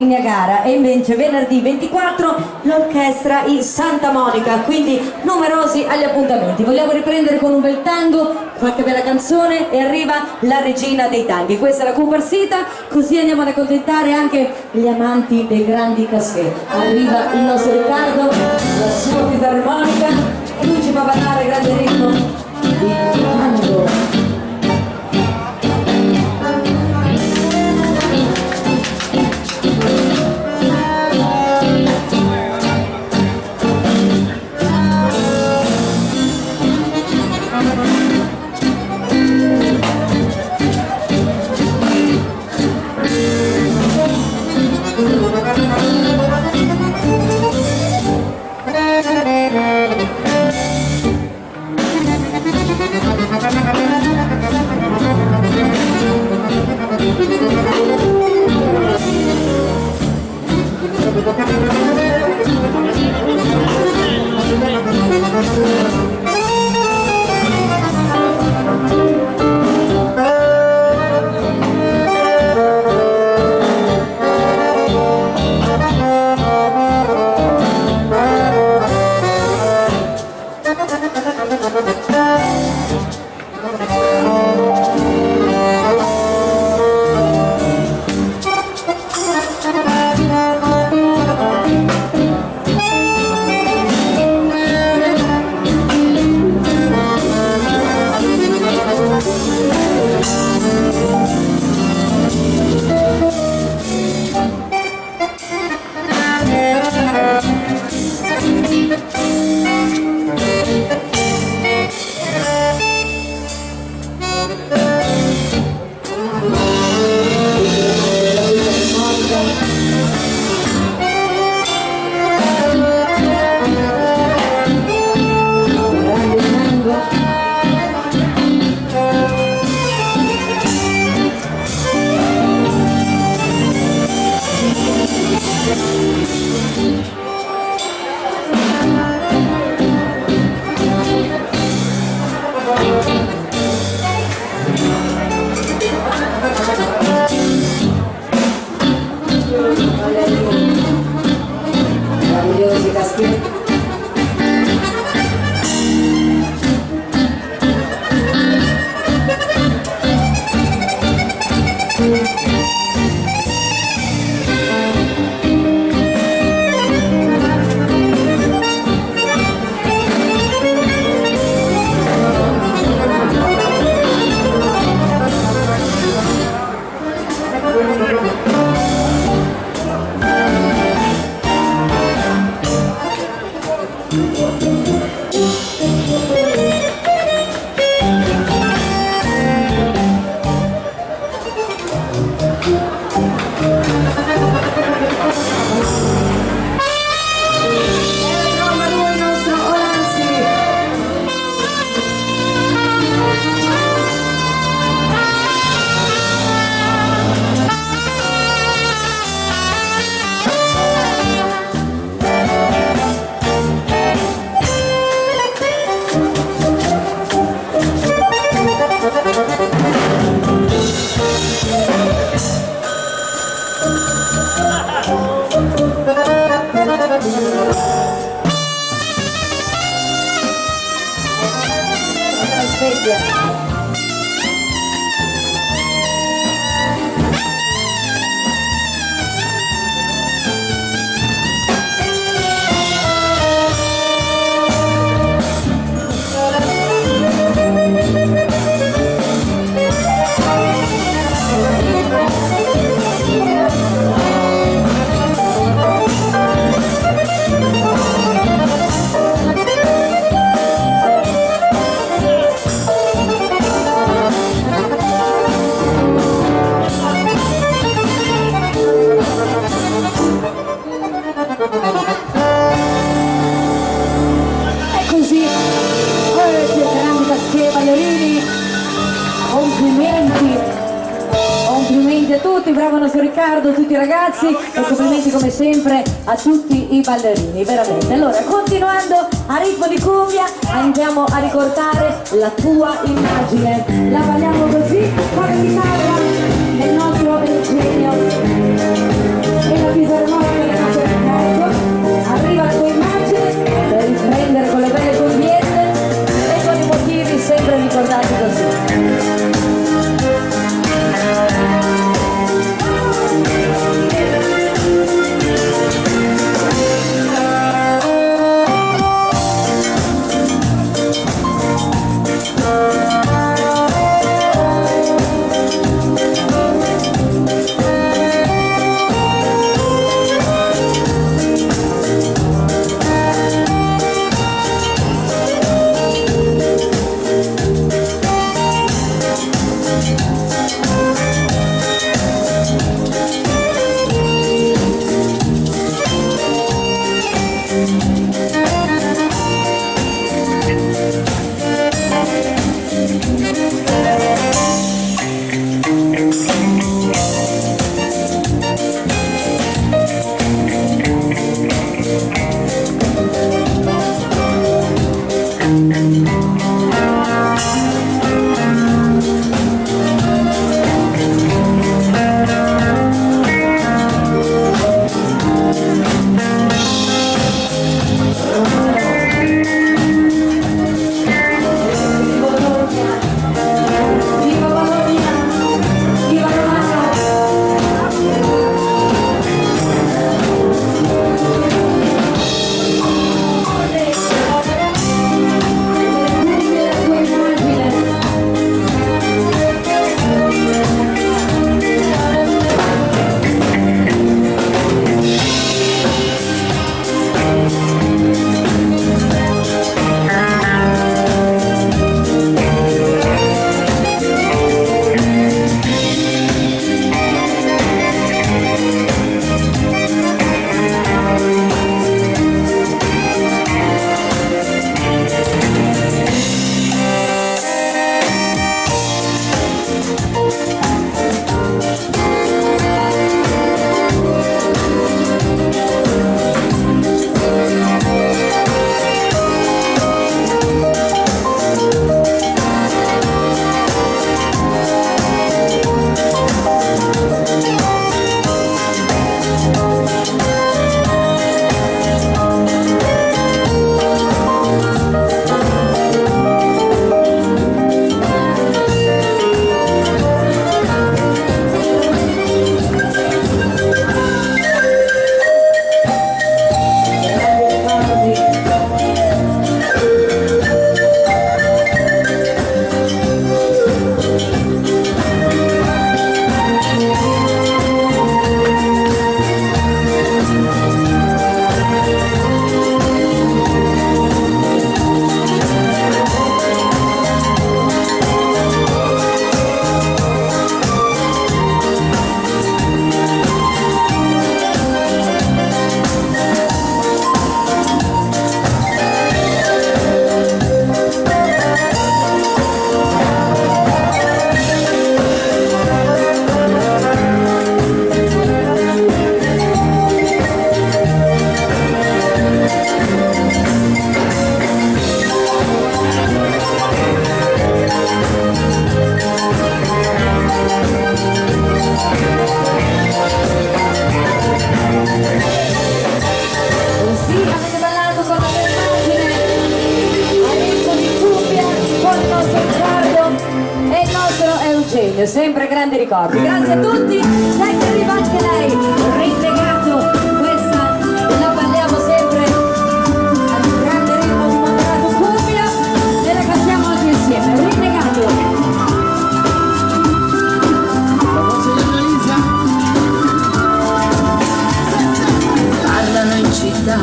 Niagara, e invece venerdì 24 l'orchestra in Santa Monica, quindi numerosi agli appuntamenti. Vogliamo riprendere con un bel tango, qualche bella canzone, e arriva la regina dei tanghi. Questa è la comparsita, così andiamo ad accontentare anche gli amanti dei grandi caschè. Arriva il nostro Riccardo, la sua fisarmonica, e lui ci fa ballare grande ritmo di tango. Meravigliosi caschetti. Complimenti a tutti, bravo nostro Riccardo, a tutti i ragazzi, e complimenti come sempre a tutti i ballerini, veramente. Allora, continuando a ritmo di cumbia, andiamo a ricordare la tua immagine. La balliamo così, con la chitarra del nostro Eugenio e la sempre grandi ricordi. Grazie a tutti, dai che arriva anche lei, rinnegato, questa la balliamo sempre al grande ritmo di Moderato Cumbia e la cantiamo anche insieme, rinnegato. Parlano in città,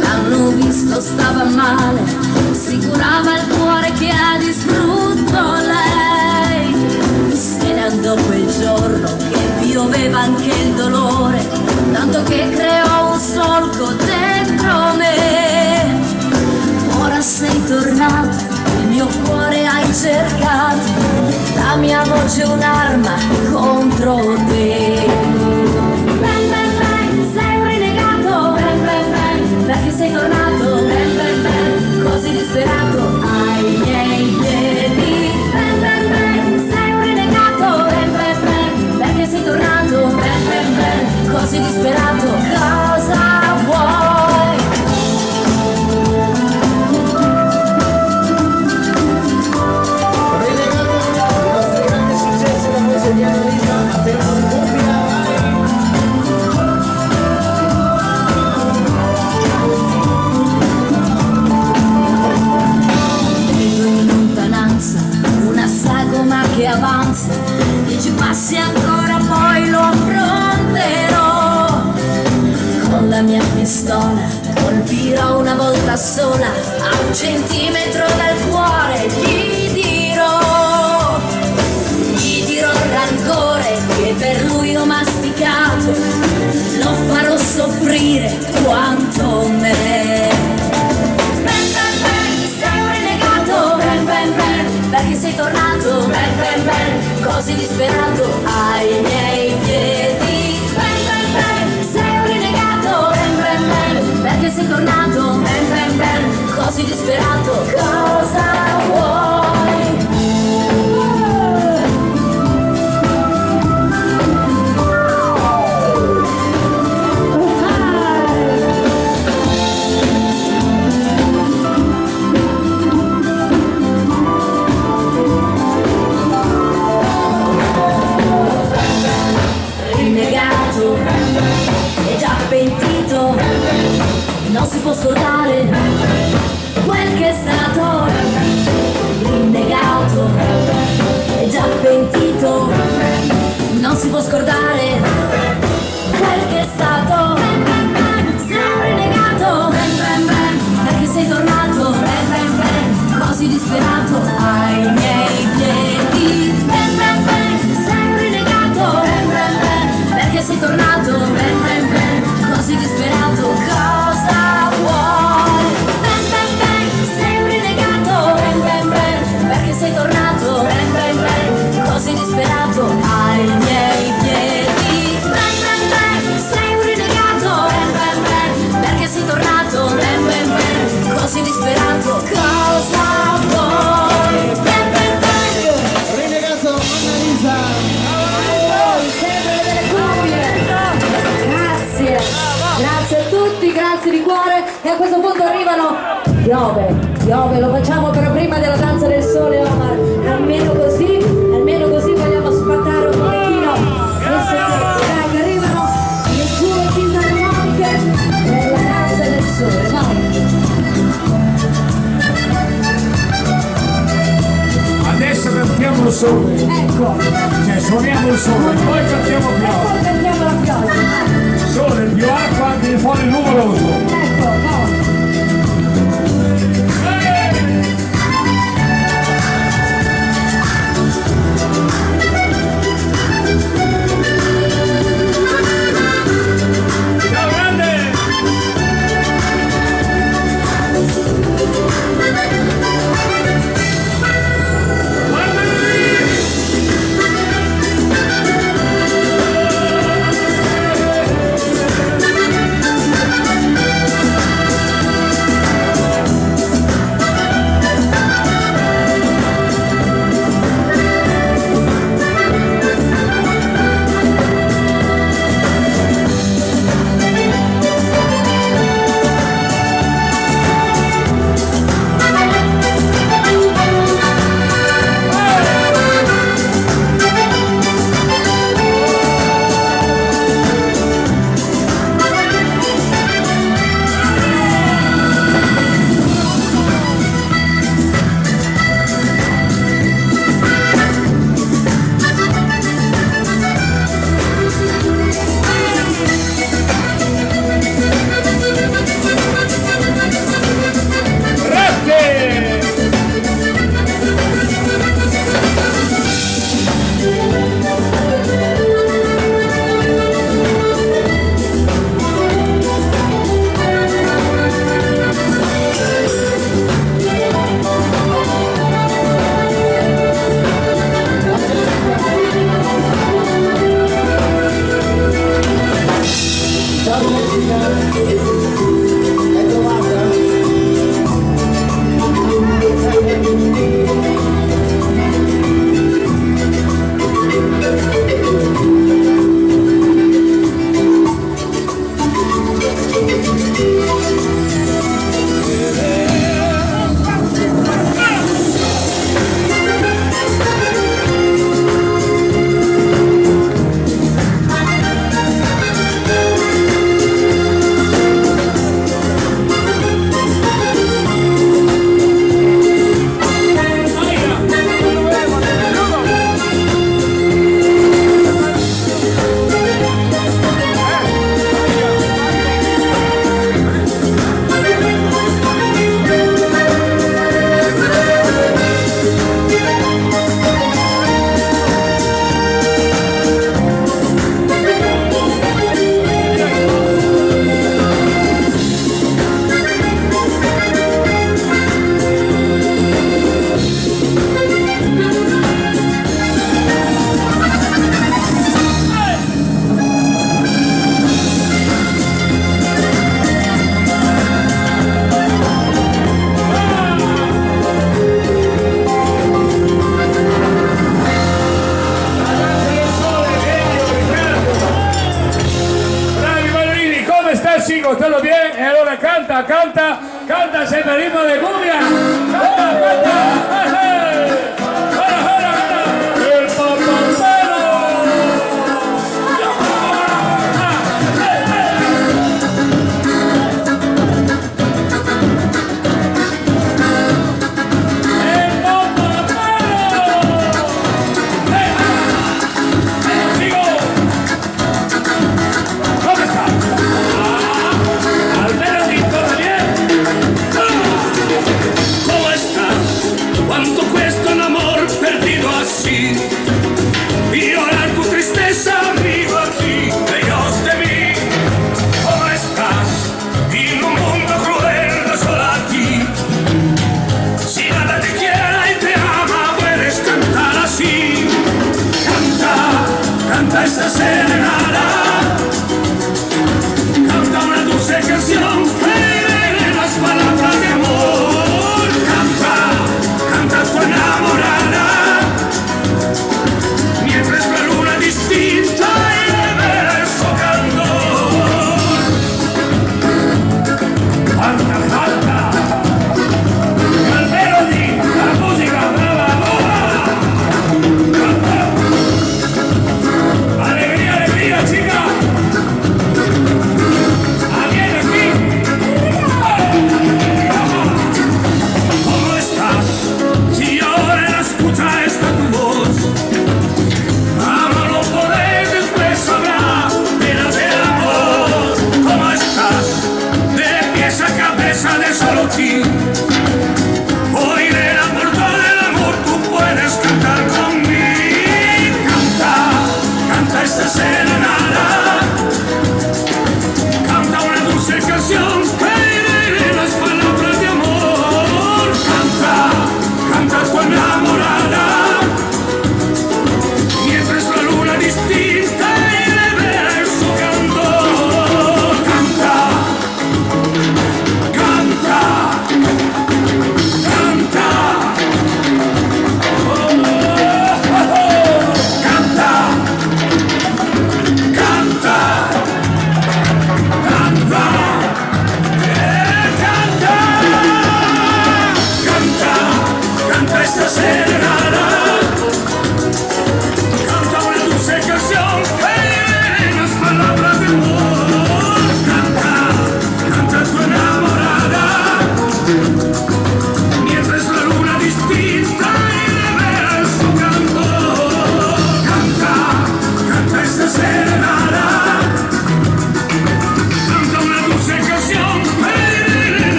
l'hanno visto, stava male, si curava il cuore che ha distrutto lei. Se ne andò quel giorno che pioveva anche il dolore, tanto che creò un solco dentro me. Ora sei tornato, il mio cuore hai cercato, la mia voce è un'arma contro te. Perché sei tornato, ben ben ben, così disperato ai miei piedi. Ben ben ben, sei un renegato, ben ben ben, perché sei tornato, ben ben ben, così disperato, cosa vuoi? Renegato, i nostri grandi successi, la voce di Annalisa, Matteo Cumbia. Una sagoma che avanza e ci passi ancora, poi lo affronterò. Con la mia pistola colpirò una volta sola, a 1 centimetro dal cuore gli dirò il rancore che per lui ho masticato, lo farò soffrire quanto me. Perché sei tornato, ben ben ben, così disperato ai miei piedi. Ben ben ben, sei un renegato, ben ben ben, perché sei tornato, ben ben ben, così disperato, cosa vuoi? È già pentito, non si può scordare quel che è stato. Rinnegato, è già pentito, non si può scordare quel che è stato. Sei un rinnegato, perché sei tornato, così disperato ai miei piedi. Sei un rinnegato, perché sei tornato, così disperato, cosa vuoi? Sei un renegato, perché sei tornato, così disperato ai miei piedi. Sei un renegato, perché sei tornato, così disperato, cosa vuoi? Renegato, Annalisa. Grazie a tutti, grazie di cuore e a questo punto arrivano piove, lo facciamo però prima della danza del sole, Omar, almeno così vogliamo spattare un pochettino il segreto, dai, arrivano le sue fisarmoniche per la danza del sole, vai! Adesso cantiamo il sole, Ecco, cioè suoniamo il sole, poi cantiamo e piove. poi cantiamo la pioggia, Sole, più acqua, viene fuori il numeroso. ecco, no. Ciao grande! Ciao Valentina, l'hai trovata? ¿Todo bien? Y ahora canta, canta, canta ese ritmo de cumbia. Canta, canta. El papacero. El papacero. Digo, ¿dónde está? ¿Cómo está? Quanto questo è un amore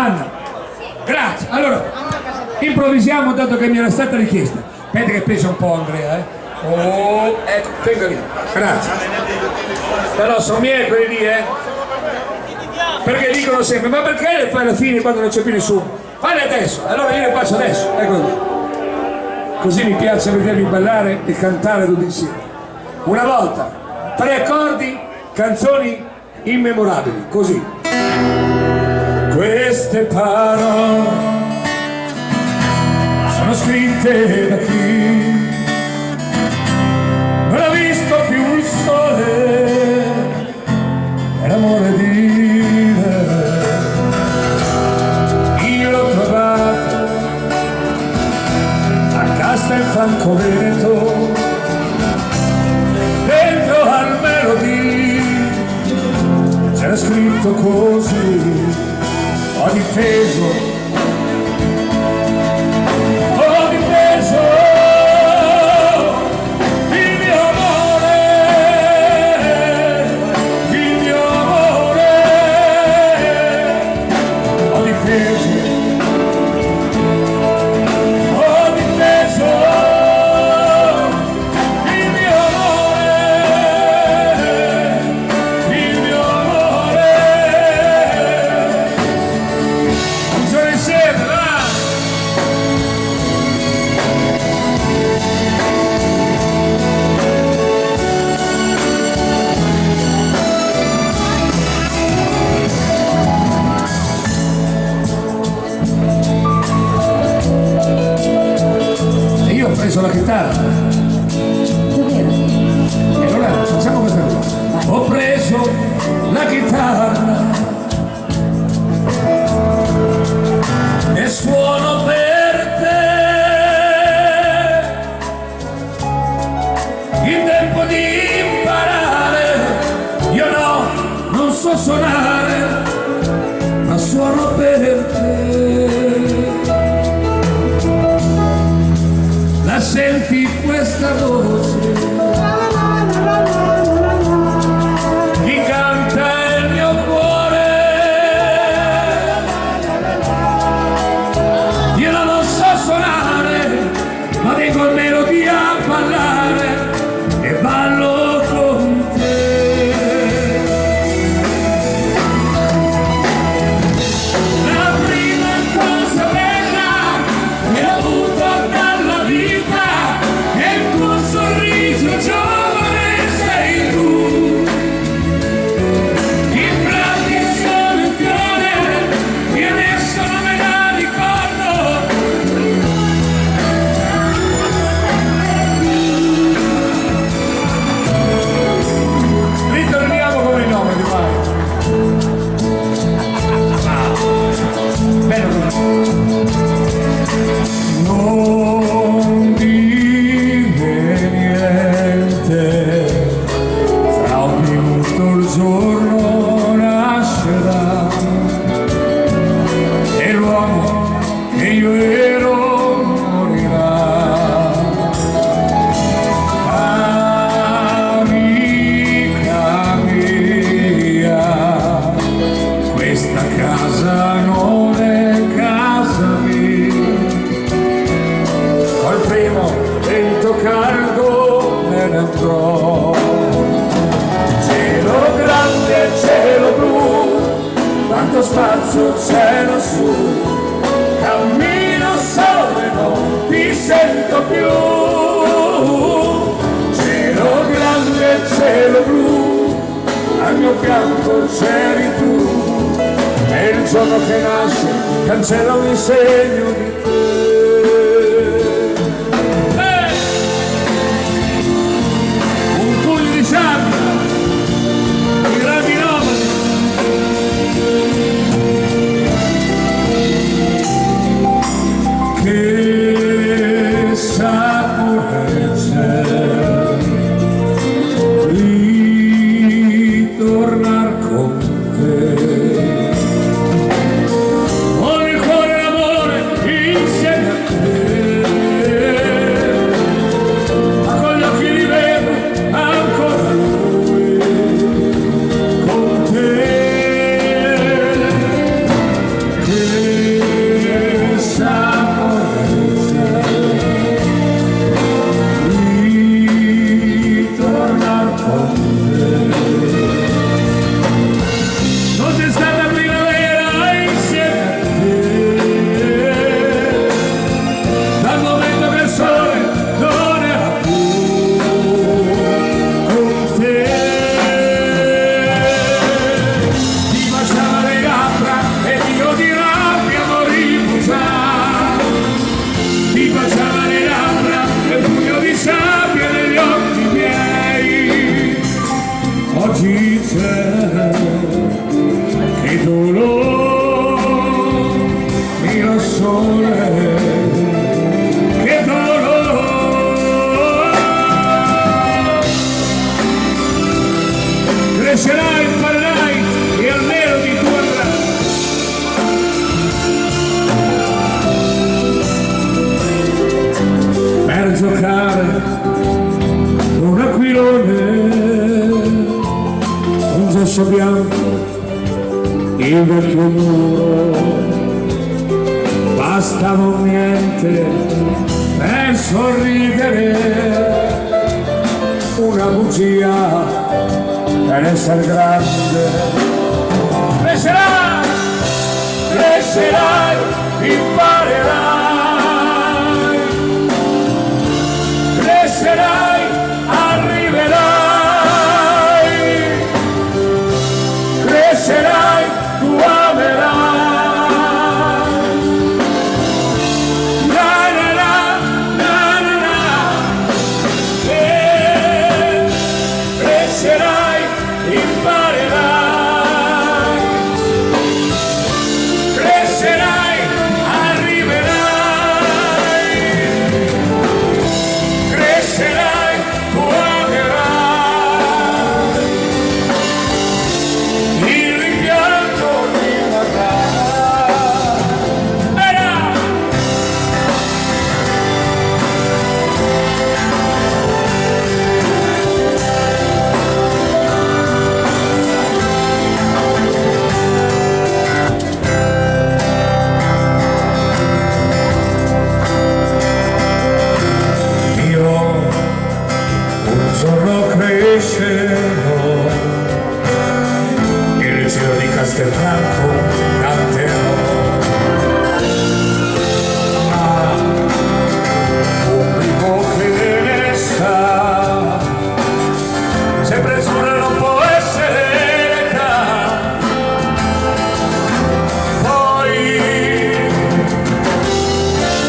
Anna, grazie. Allora, improvvisiamo dato che mi era stata richiesta. Aspetta che pesa un po', Andrea, Oh, ecco, tengo lì. Grazie. Però sono miei quelli lì, Perché dicono sempre, ma perché le fai alla fine quando non c'è più nessuno? Fai adesso, allora io le faccio adesso, ecco. Così mi piace vedervi ballare e cantare tutti insieme. Una volta, 3 accordi, canzoni immemorabili, così. Queste parole sono scritte da chi non ha visto più il sole e l'amore di me. Io l'ho trovato a Castelfranco Veneto, dentro al Melodì c'era scritto così: ho difeso la chitarra. E allora facciamo questa cosa. Ho preso la chitarra e suono per te. Il tempo di imparare, io no, non so suonare, ma suono per te. Senti questa voce, chi canta il mio cuore, io non so suonare, ma vengo almeno di a ballare e ballo con te. La prima cosa bella che ho avuto dalla vita, giovane sei tu, in brandisco il fiore, io adesso non me la ricordo. Ritorniamo con il nome di Mario. Bello. Non dire niente, fra un minuto il giorno nascerà e l'uomo che io ero morirà. Amica mia, questa casa non è casa mia, col primo vento caldo me ne andrò. Cielo grande, cielo blu, quanto spazio c'è lassù, cammino solo e non ti sento più. Cielo grande, cielo blu, al mio fianco c'eri tu, e il giorno che nasce cancella ogni segno di te. I grandi nomadi, che sapore c'è di tornar con te, con il cuore e l'amore insieme. giocare un aquilone, un gesso bianco, il vecchio muro, bastava un niente per sorridere, una bugia per essere grande. Crescerai, crescerai, imparerai, crescerai, arriverai, crescerai, tu amerai. Na na na, na na na, crescerai, imparerai, crescerai, arriverai, crescerai, tu amerai, il rimpianto rimarrà. Io un giorno crescerò, il liceo di Castelfranco canterò, ma pubblico che ne sa, sempre azzurra non può essere età. Poi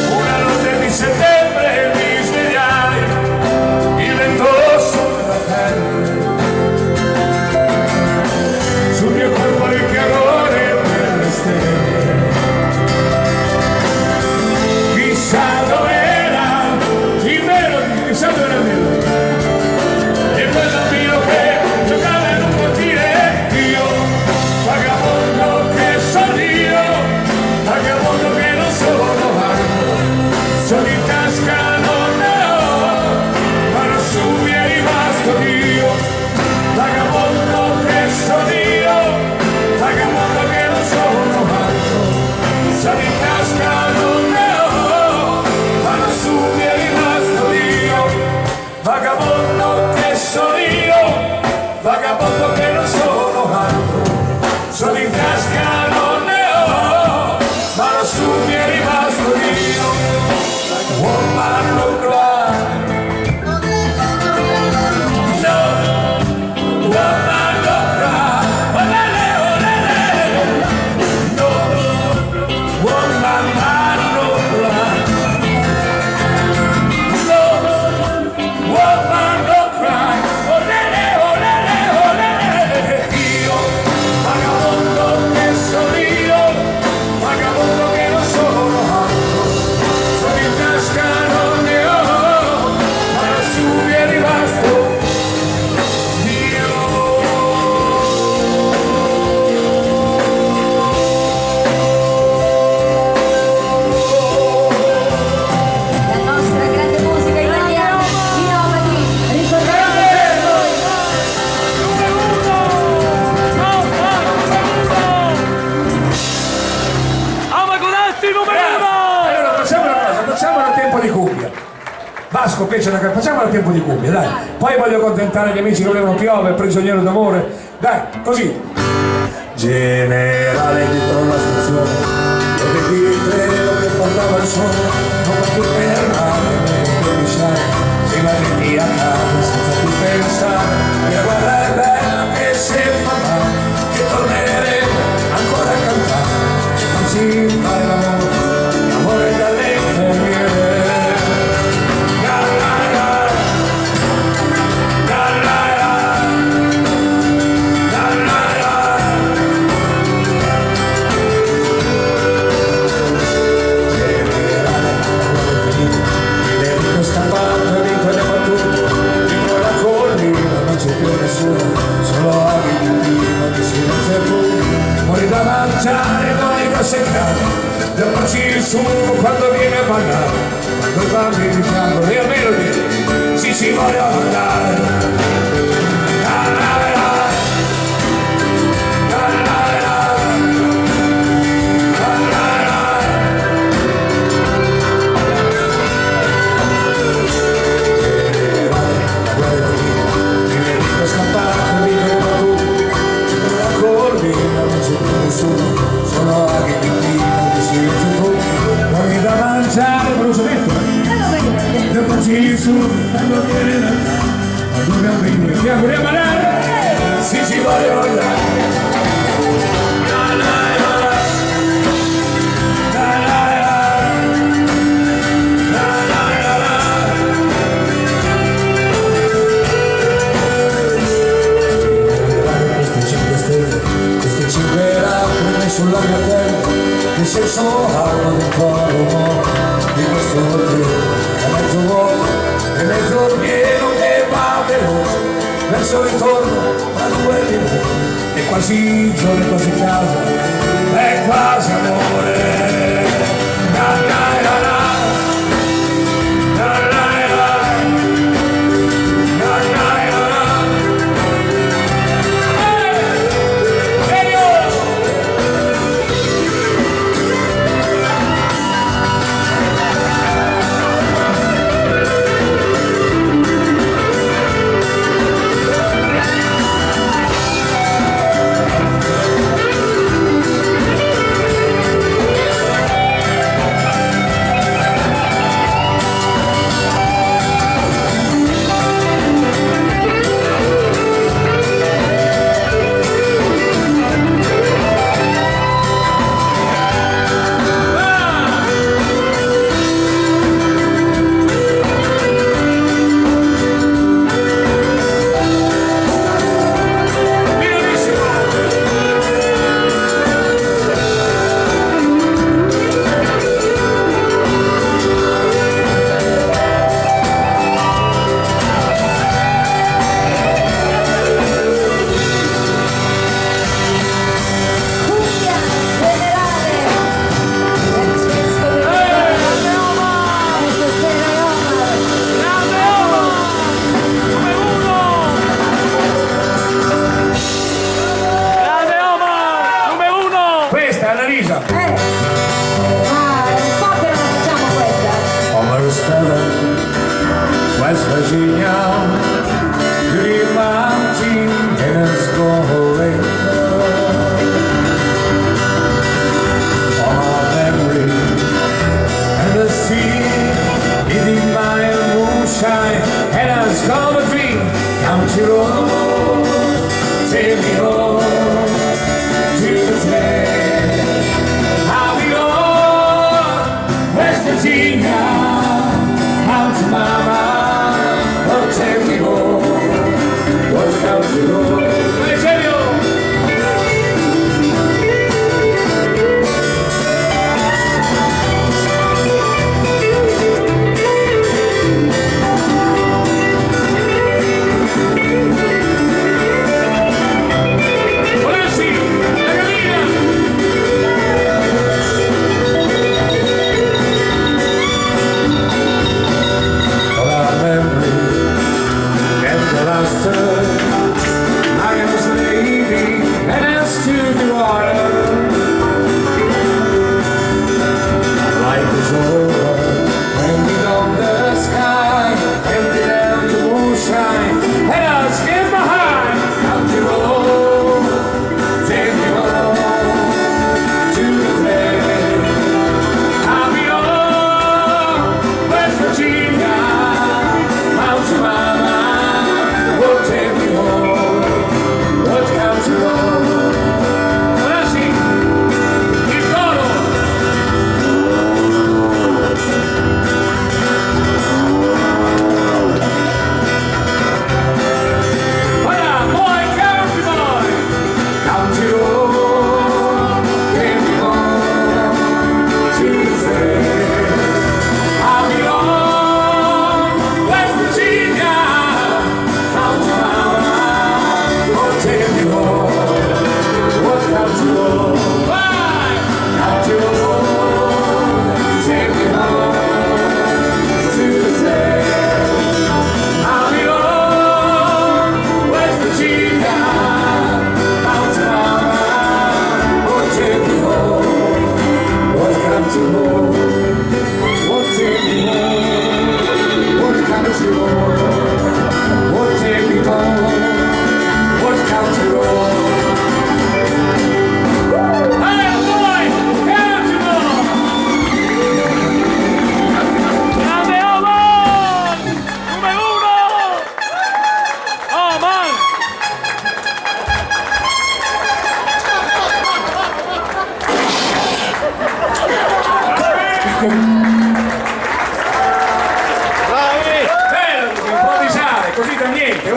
una notte di settembre mi svegliai, il vento sopra terra, sul mio corpo il chiarore per le stelle. Chissà dov'era il vero, chissà dov'era il vero, e quel bambino che giocava in un cortile, io, vagabondo che sono io, vagabondo che non sono altro, sono in tasca non ne ho, ma non su mi è rimasto Dio, vagabondo che sono io, vagabondo che non sono altro, sono in tasca non ne ho, ma non su mi è rimasto Dio, vagabondo che sono io, vagabondo che non sono altro, sono in tasca non ne ho, ma non su mi è rimasto Dio. Woman no cry, no, woman no cry, olele, olele, no, woman no cry, no, woman no cry, olele, olele, olele. Io, vagabondo che sono io, vagabondo che non sono altro, sono in tasca non ne ho, ma su mi è rimasto Dio. La nostra grande musica italiana, i Nomadi, ricordate per voi. Amagonetti numero uno! Allora facciamo una cosa, facciamola a tempo di cumbia. Vasco fece una cosa, facciamola a tempo di cumbia, dai. Poi voglio accontentare gli amici che volevano piove, il prigioniero d'amore. Dai, così. Generale dietro la stazione, dove il treno che portava il sole, non va più fermare, per lasciare, prima di via a casa, senza più pensare, e guardare bella che se fa male, che torneremo ancora a cantare, e non si fare l'amore dalle infermiere. La la la, la la la, la la la. Generale, scappato di quelle battute, di quella collina non c'è più nessuno, solo abiti di silenzio e fumo, muori da mangiare, muori da seccare, da farci il succo quando viene a ballare, quando i bambini tango, e melody, sì voglio andare. Sono anche che si vede tu, poi da mangiare bruciamento, io faccio su, quando viene la ma dobbiamo venire, ti auguriamo a lei, sì ci voglio andare. Sulla mia terra, che senso hanno dentro l'uomo di questo motivo, è mezzo vuoto e mezzo pieno che va veloce, verso il ritorno tra due linee, è quasi giorno, è quasi casa, è quasi amore. La la la la, la la la, la la la. West Virginia, Green Mountain, and it's going all my memory, and the sea, in my moonshine, and it's gone a dream, country road, take me home to the day. I'll be on West Virginia, out to mama. Take me home, what's down to road?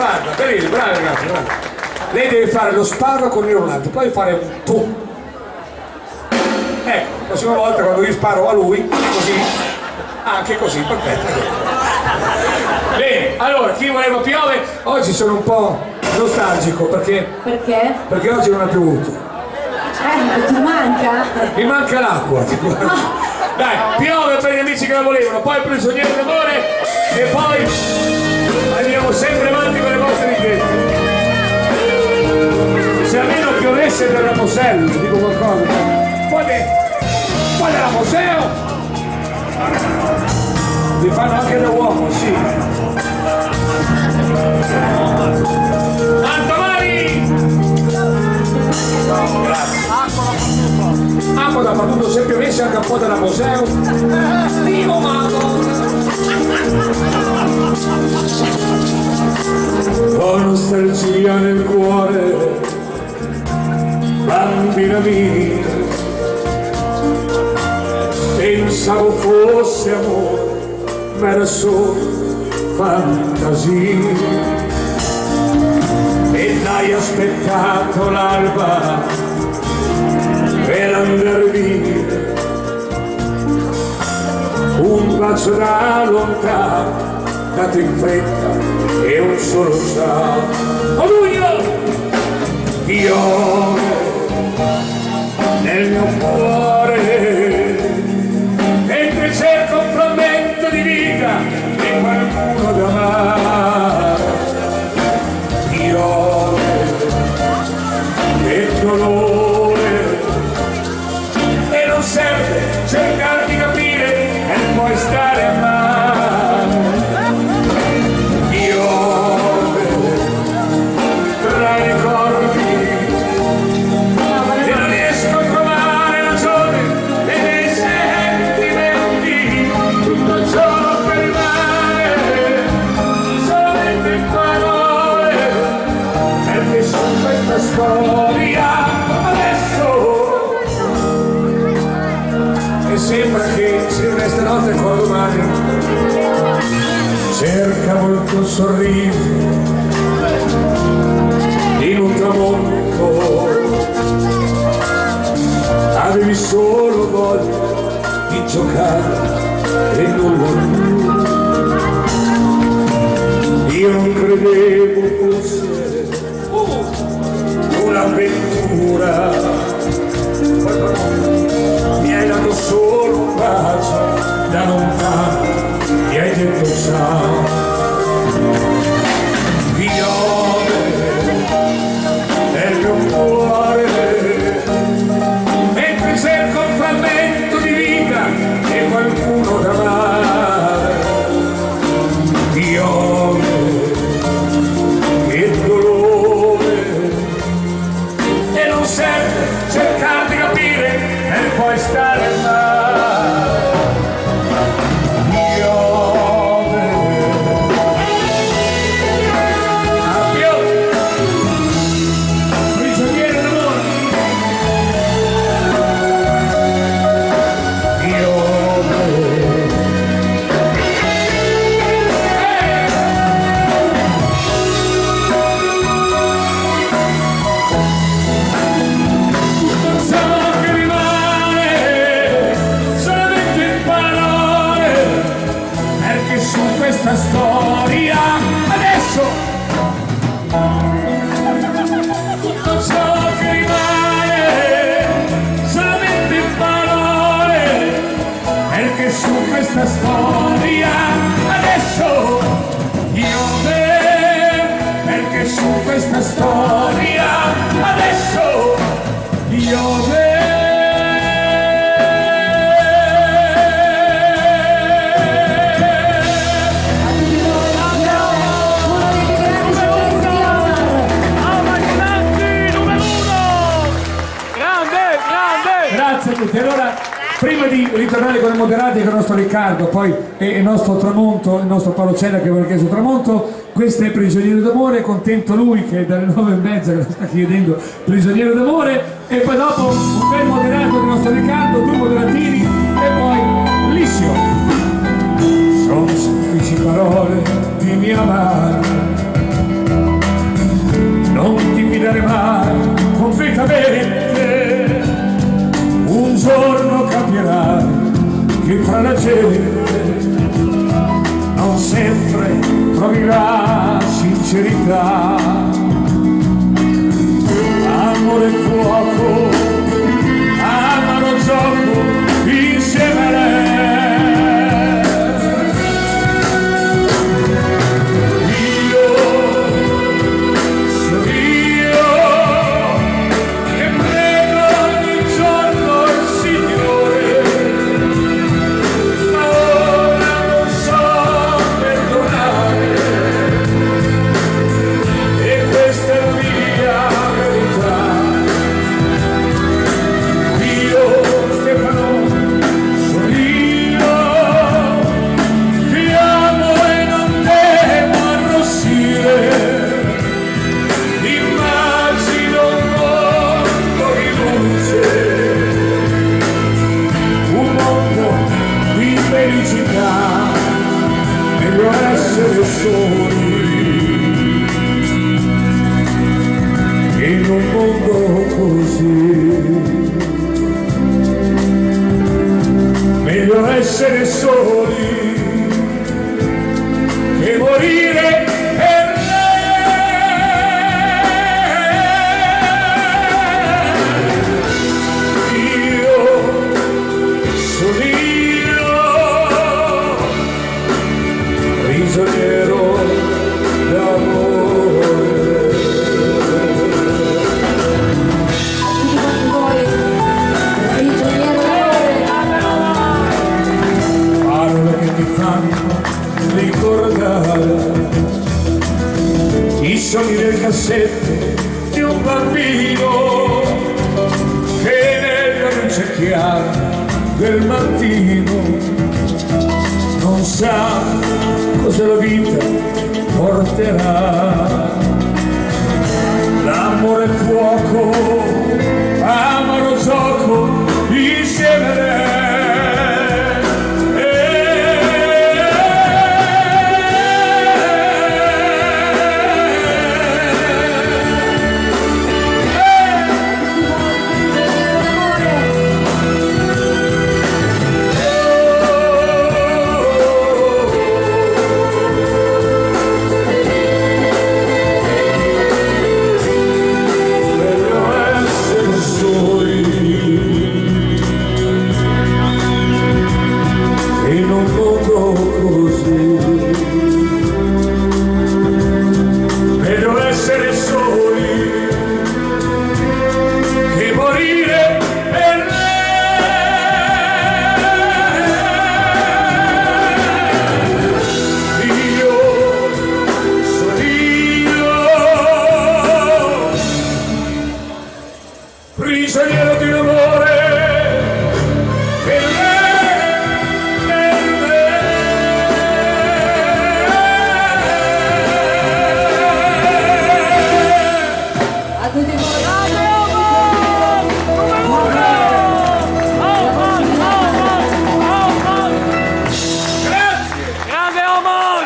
guarda, carino, bravi ragazzi, bravi. Lei deve fare lo sparro con il rullante, poi fare un tu. Ecco, la prossima volta quando io sparo a lui, così, anche così, perfetto. Bene, allora, chi voleva piove, oggi sono un po' nostalgico perché Perché? oggi non ha piovuto. Ti manca? Mi manca l'acqua. Dai, piove per gli amici che la volevano, poi prigioniero d'amore e poi andiamo sempre avanti con le vostre richieste. Se almeno piovesse per Raposello, dico qualcosa. Poi della museo li fanno anche da uomo, sì. Antomani! Grazie. Acqua da battuto, se piovesse anche un po' della museo. Vivo mago! Ho nostalgia nel cuore, bambina mia, pensavo fosse amore, ma era solo fantasia. E hai aspettato l'alba per andar via, un bacio da lontano, dato in fretta e un solo ciao. Oh Luglio! Io nel mio cuore, mentre cerco un frammento di vita e qualcuno da amare. Io che dolore, e non serve cercare di capire e poi stare a male. Io tra i ricordi e non riesco a trovare ragione e nei sentimenti, tutto ciò che rimane solamente in parole, perché su questa storia adesso e sembra che si resta notte con domani. Cercavo il tuo sorriso in un tramonto, avevi solo voglia di giocare e nulla più. Io non credevo fosse un'avventura, mi hai dato solo un bacio da lontano, mi hai detto ciao. Piove nel mio cuore, mentre cerco un frammento di vita e qualcuno da amare. Piove, che dolore, e non serve cercare di capire e poi stare male. Piove, prigioniero d'amore. Piove, ciò che rimane solamente in parole, perché su questa storia adesso tutto ciò che rimane solamente in parole, perché su questa storia adesso piove, perché su questa storia adesso piove. Grazie a tutti. Allora, prima di ritornare con i moderati e con il nostro Riccardo, poi il nostro Tramonto, il nostro Paolo Cella che vuole chiedere Tramonto, questo è Prigioniero d'amore, contento lui che è dalle 9:30 che lo sta chiedendo Prigioniero d'amore, e poi dopo un bel moderato del nostro Riccardo, due moderatini e poi Lissio. Sono semplici parole di mia madre morirà sincerità, amore fuoco, amaro gioco insieme a lei. Meglio essere soli in un mondo così, meglio essere soli che morire per lei. Io sono prigioniero d'amore. Prigioniero d'amore. Parole che mi fanno ricordare i sogni del cassetto di un bambino che nella luce chiara del mattino non sa cosa la vita porterà. L'amore è fuoco, amaro gioco insieme a lei. Prigioniero di un amore per A tutti voi. Grande Omar!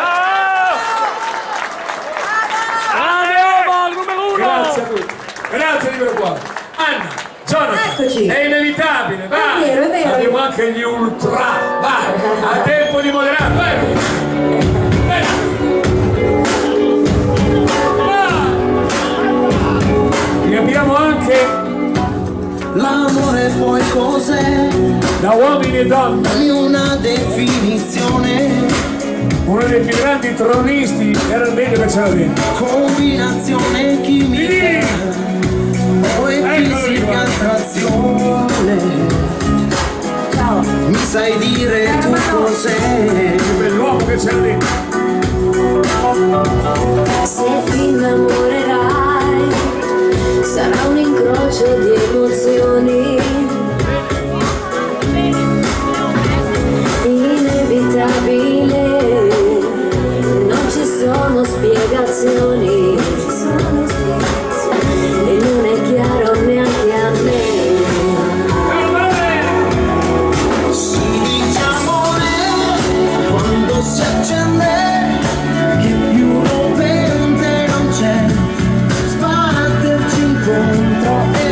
Grande Omar, numero uno! Grazie a tutti, grazie di per cuore. Anna, Jonathan, Eccoci. è inevitabile, vai! È vero, è vero. Abbiamo anche gli ultra, vai! A tempo di moderare, vai! Vai! Vai! E abbiamo anche L'amore poi cos'è? da uomini e donne, Dammi una definizione, uno dei più grandi tronisti, era il meglio che c'era dentro. combinazione chimica o è fisica attrazione. Ciao. Mi sai dire tu cos'è? Che bell'uomo che c'era dentro. Se ti innamorerai sarà un incrocio di emozioni inevitabile, non ci sono spiegazioni e non è chiaro neanche a me. Si dice amore quando si accende, che più rovente non c'è, sbatterci incontro è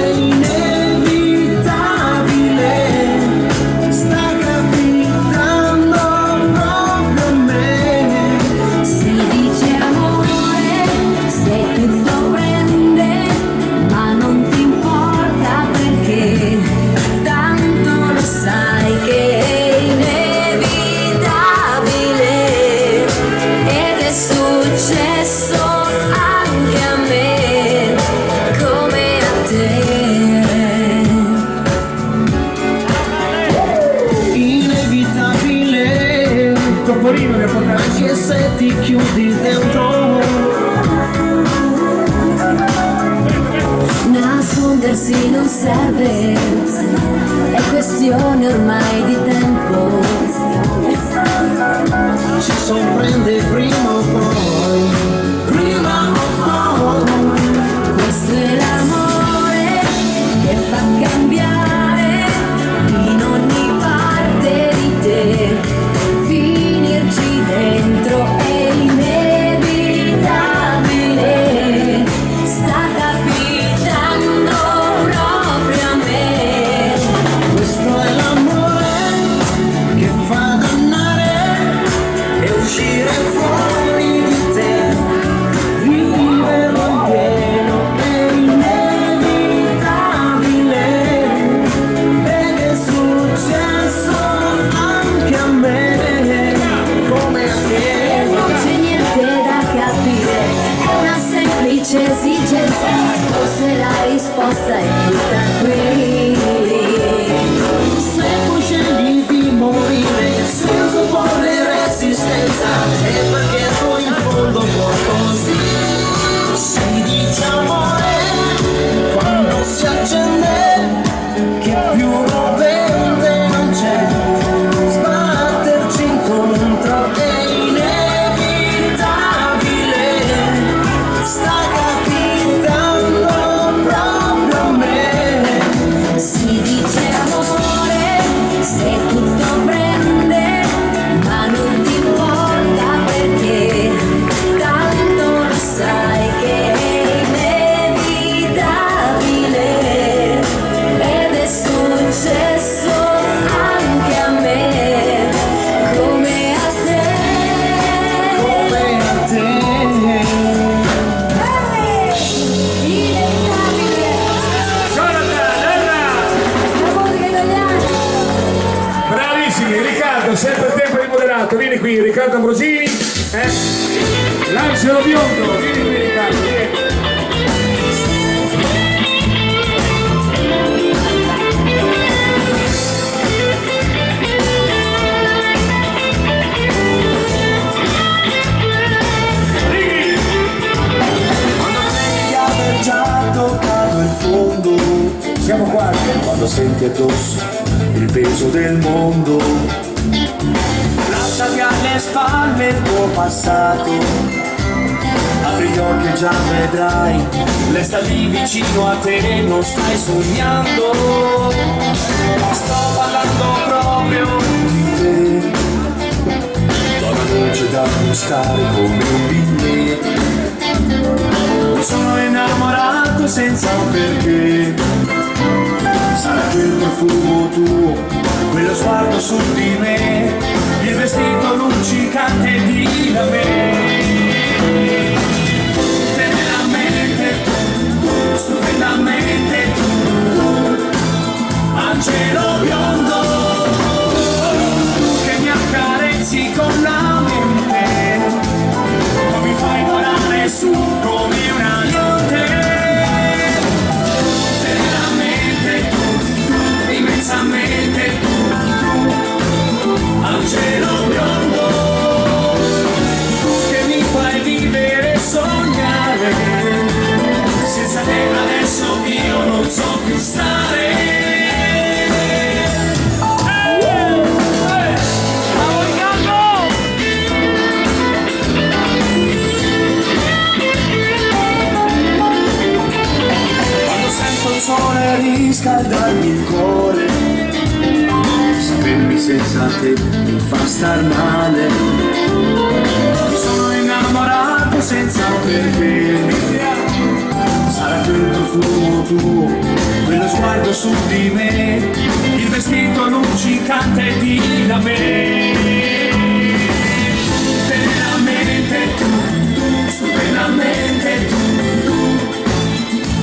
il topolino di portare. Anche se ti chiudi dentro, nascondersi non serve, è questione ormai di tempo. ci sorprende prima o poi, prima o poi. Questo è l'amore che fa cambiare in ogni parte di te, finirci dentro è inevitabile, sta capitando proprio a me. Questo è l'amore che fa dannare e uscire fuori di te, viverlo in pieno è inevitabile, ed è successo anche a me, come a te. Non c'è niente da capire, è una semplice esigenza, forse la risposta è tutta qui. Se tu scegli di morire senza porre resistenza, è perché tu in fondo vuoi così. Si dice amore quando si accende, che più lo vende non c'è, sbatterci incontro è inevitabile, sta capitando proprio a me. Si dice amore se tutto prende, ma non ti importa perché tanto lo sai che è inevitabile, ed è successo anche a me, come a te. Come a te. Inevitabile, Jonathan, la musica italiana. bravissimi, Riccardo, sempre il tempo di moderato, vieni qui, Riccardo Ambrosini, L'Angelo Biondo, vieni qui Riccardo, vieni. Righi. Quando credi di aver già toccato il fondo, Siamo qua, quando senti addosso il peso del mondo, lasciati alle spalle il tuo passato, apri gli occhi e già vedrai, lei sta lì vicino a te, non stai sognando, sto parlando proprio di te, donna dolce da gustare come un biglietto. Mi sono innamorato senza un perché, sarà quel profumo tuo, quello sguardo su di me, il vestito luccicante di da me. Teneramente tu, stupendamente tu, angelo biondo, tu che mi accarezzi con la mente, ma mi fai volare su come una leone. Teneramente tu, immensamente tu, angelo biondo, tu che mi fai vivere e sognare, senza te adesso io non so più stare. Il sole riscaldarmi il cuore, sapermi senza te mi fa star male. Mi sono innamorato senza un perché, sarà quel profumo tuo, quello sguardo su di me, il vestito luccicante di da me. Teneramente tu, stupendamente tu,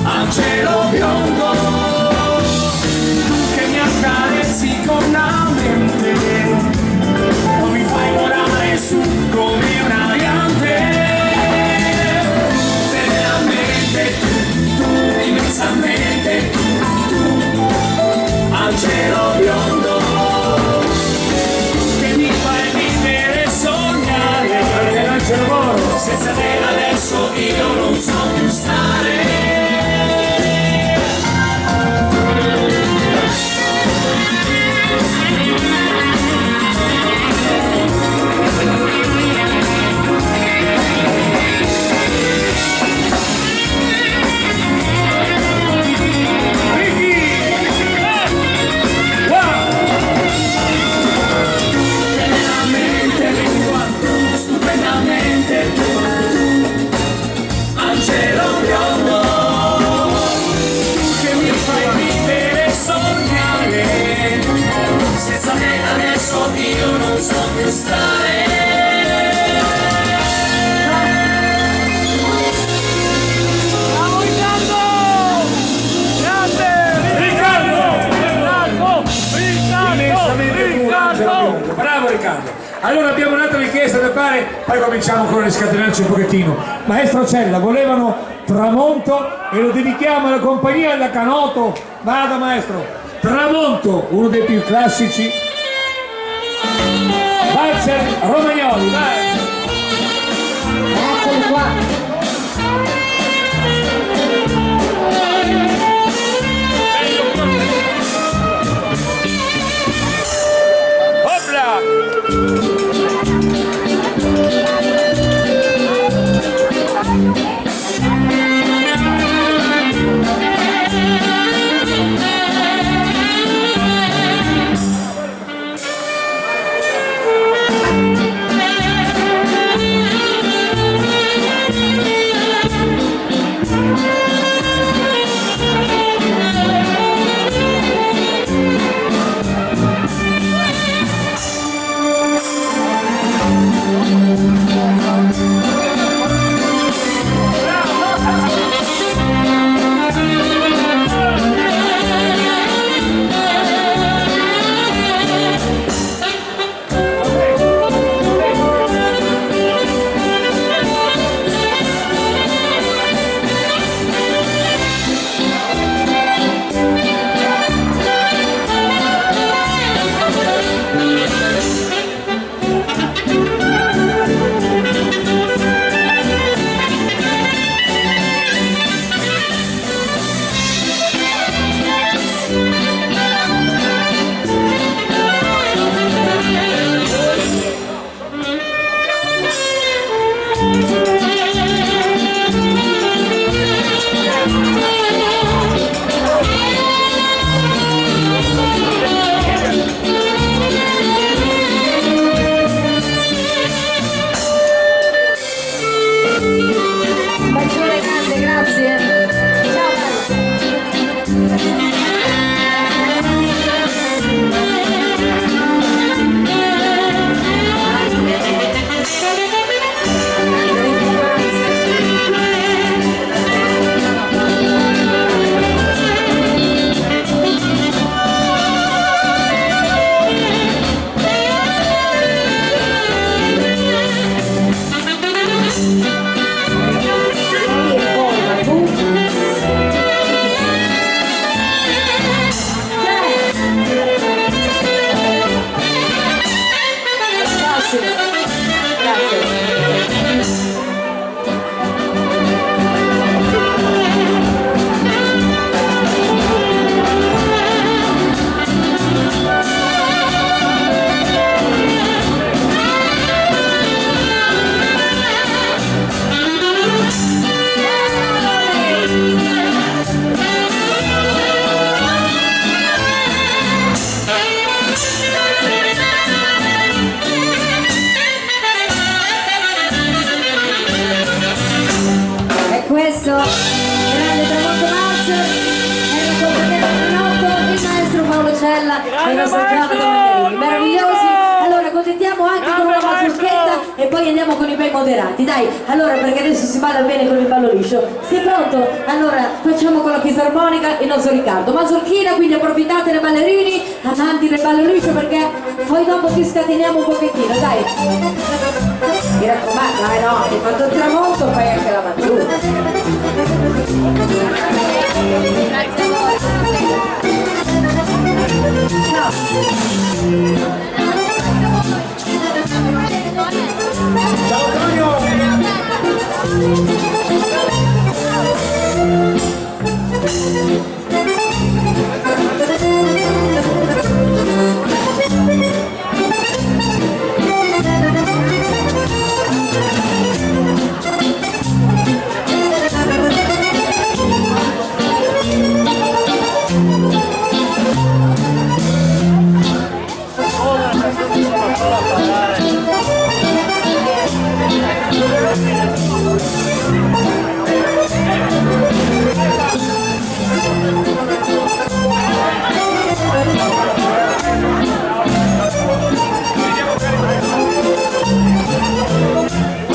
angelo biondo, tu che mi accarezzi con la mente, o mi fai volare su come una diamante. Teneramente tu, immensamente tu, angelo biondo, tu che mi fai senza te adesso io non so più stare. Io non so più stare. Bravo Riccardo! Grande! Riccardo! Bravo Riccardo. Allora abbiamo un'altra richiesta da fare, poi cominciamo con le scatenarci un pochettino. Maestro Cella, volevano Tramonto e lo dedichiamo alla compagnia della Canoto. Vada maestro. Tramonto, uno dei più classici. Valzer Romagnoli, vai! Eccoli qua. Questo grande Tramonto Valzer e la compagnia del Canoto, il maestro Paolo Cella e il nostro Giacomo Mandarini, meravigliosi. Allora accontentiamo anche con una mazurchetta e poi andiamo con i bei moderati, dai. Allora, perché adesso si balla bene con il ballo liscio. Sei pronto? Allora facciamo con la fisarmonica il nostro Riccardo mazurchina, quindi approfittatene ballerini, amanti del ballo liscio, perché poi dopo ti scateniamo un pochettino, dai. Mi raccomando, no, hai fatto il tramonto, fai anche la mazurka. Ciao. Ciao Antonio! Thank you.